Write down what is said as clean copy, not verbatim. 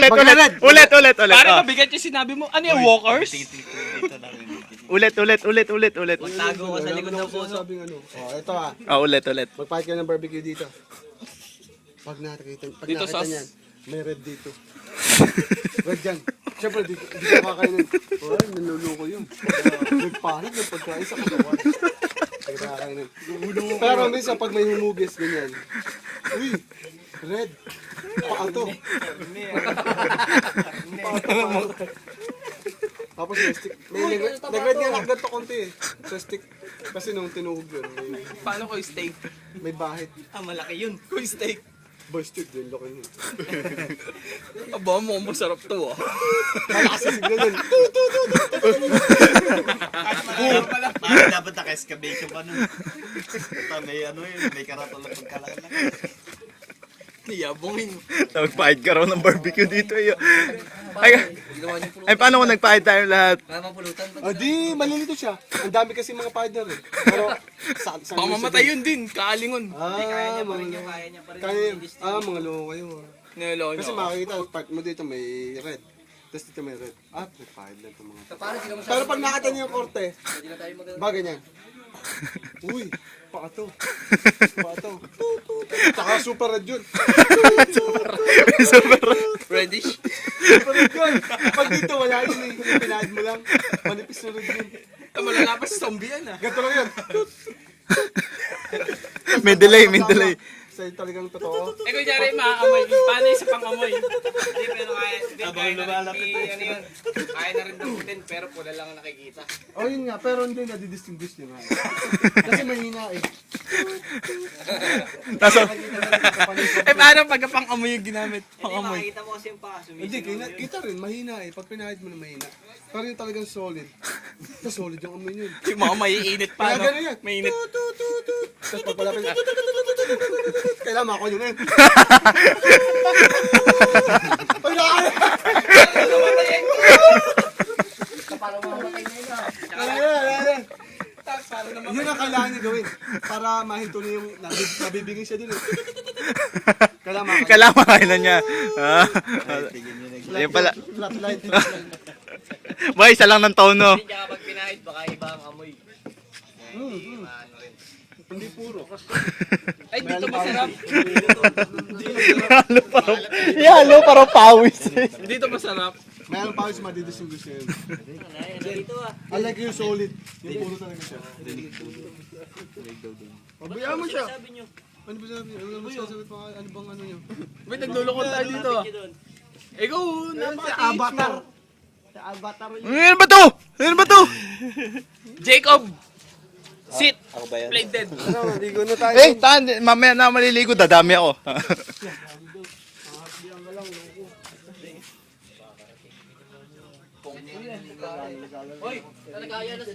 Ulit. Pare, Oh. mabigat yung sinabi mo. Ano yung walkers? Ulit. Tago ka sa likod ng puso. Sabing ano. Oh, ito ah. Oh, ulit. Magpahit ka ng barbecue dito. Pag nakita Dito, nakita sauce. niyan, may red dito. Red dyan. Siyempre, dito kakainin. Oh, naluluko yun. Nagpanik ng pagkain sa katawan. Dito kakainin. Pero minsan, pag may humugis, ganyan. Uy, red. Paato. Tapos may stick. Nag-red nga nakagad to konti eh. Sa stick. Kasi nung tinuhog yun, Paano ko yung steak? may bahit. Malaki yun. Ko yung steak. Boy, stick din. Laki yun. Aba, mukhang masarap to ah. Malakas yung signal yun. Parang dapat naka-excavation pa nun. May ano yun, may karatol na pagkalaan. Niyabongin. Nagpahid ka raw ng barbecue dito. Ay, paano kung nagpahid tayo lahat? Ah, di, malilito siya. Ang dami kasi mga partner eh. Pero, sa Pamamatay yun din, kaalingon. Ah, mga loko kayo. Niloloko Kasi niyo. makikita, part mo dito may red. Tapos dito may red. Ah, nagpahid lang itong mga. Pero pag nakita niyo yung korte, bagay niyan. Uy, paato. Tsaka super red yun. Reddish. Super red yun. Pag dito wala yun eh. Pinahid mo lang. Manipis na red yun. Malalapas sa zombie yan ah. Ganito lang yun. May delay. Sa'yo talagang totoo. Eh kunyari maaamoy, paano yung sa pang-amoy? Hindi, pero kaya Habang lumalapit na yun. Kaya na rin damutin, pero pula lang ang nakikita. Oh, yun nga. Pero hindi nadidistinguish niya nga. Kasi mahina eh. Nasa, Paano pag pang-amoy yung ginamit? Hindi, Pang-amoy. makikita mo kasi yung paa. Hindi, kita rin. Mahina eh. Pag pinahid mo na mahina. Pero yung talagang solid. Solid yung amoy yun. Yung mga maiinit pa, Kaya no? gano'n yan. Mainit. Tapos pag palapit na. Kailangan ako yun eh. Ay, nakakaya! Yun ang kailangan niya gawin. Para mahinto niya yung nabibigay siya dun eh. kailangan makailan niya. Ayun pala. Flat light. Boy, isa lang ng tono. Hindi ka kapag pinahid, baka iba ang amoy. Maano rin. Hindi puro. Ay, dito masarap. Halo parang pawis. Dito masarap. May ano pa yung madidistinguish niya yun. Dito ah. I like yung solid. Yung puro talaga siya. Pabayaan mo siya. Sabi nyo. Ano ba sabi niya? Ano ba sabi pa? Ano bang ano niya? Wait, naglulukot tayo dito ah. Ikaw, Avatar. Ano ba to? Jacob! Sit! Play dead. Ano, ligo na tayo. Eh, mamaya na maliligo, dadami ako. Hoy, talaga yan na si